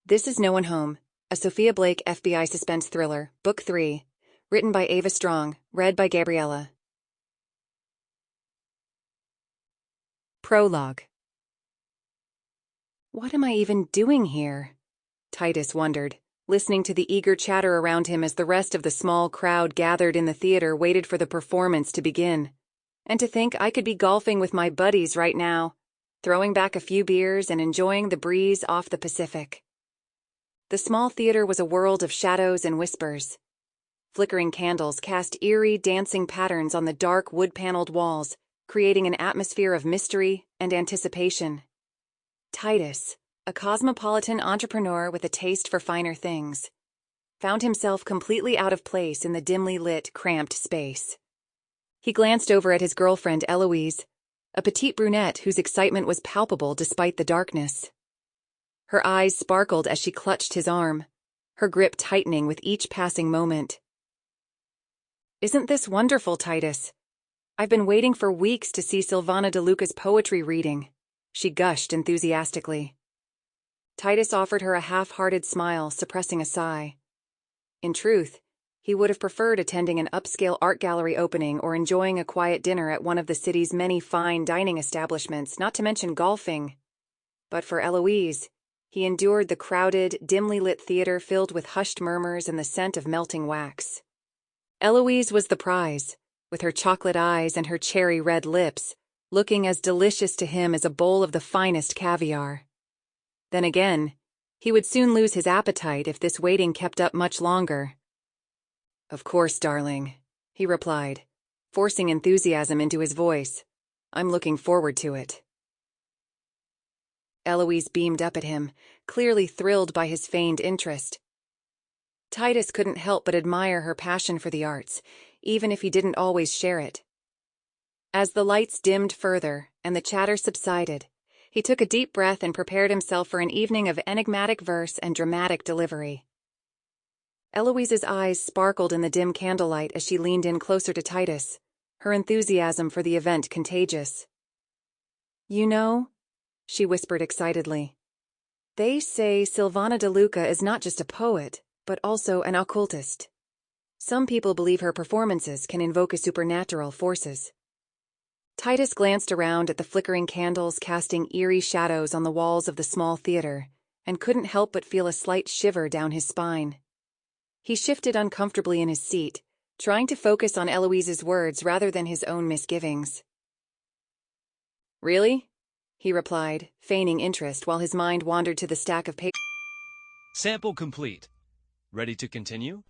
This is No One Home, a Sofia Blake FBI suspense thriller, Book 3, written by Ava Strong, read by Gabriella. Prologue. What am I even doing here? Titus wondered, listening to the eager chatter around him as the rest of the small crowd gathered in the theater waited for the performance to begin. And to think I could be golfing with my buddies right now, throwing back a few beers and enjoying the breeze off the Pacific. The small theater was a world of shadows and whispers. Flickering candles cast eerie, dancing patterns on the dark, wood-paneled walls, creating an atmosphere of mystery and anticipation. Titus, a cosmopolitan entrepreneur with a taste for finer things, found himself completely out of place in the dimly lit, cramped space. He glanced over at his girlfriend Eloise, a petite brunette whose excitement was palpable despite the darkness. Her eyes sparkled as she clutched his arm, her grip tightening with each passing moment. "Isn't this wonderful, Titus? I've been waiting for weeks to see Silvana De Luca's poetry reading," she gushed enthusiastically. Titus offered her a half-hearted smile, suppressing a sigh. In truth, he would have preferred attending an upscale art gallery opening or enjoying a quiet dinner at one of the city's many fine dining establishments, not to mention golfing. But for Eloise, he endured the crowded, dimly lit theater filled with hushed murmurs and the scent of melting wax. Eloise was the prize, with her chocolate eyes and her cherry-red lips, looking as delicious to him as a bowl of the finest caviar. Then again, he would soon lose his appetite if this waiting kept up much longer. "Of course, darling," he replied, forcing enthusiasm into his voice. "I'm looking forward to it." Eloise beamed up at him, clearly thrilled by his feigned interest. Titus couldn't help but admire her passion for the arts, even if he didn't always share it. As the lights dimmed further and the chatter subsided, he took a deep breath and prepared himself for an evening of enigmatic verse and dramatic delivery. Eloise's eyes sparkled in the dim candlelight as she leaned in closer to Titus, her enthusiasm for the event contagious. "You know," she whispered excitedly, "they say Silvana De Luca is not just a poet, but also an occultist. Some people believe her performances can invoke supernatural forces." Titus glanced around at the flickering candles casting eerie shadows on the walls of the small theater, and couldn't help but feel a slight shiver down his spine. He shifted uncomfortably in his seat, trying to focus on Eloise's words rather than his own misgivings. "Really?" he replied, feigning interest while his mind wandered to the stack of papers. Sample complete. Ready to continue?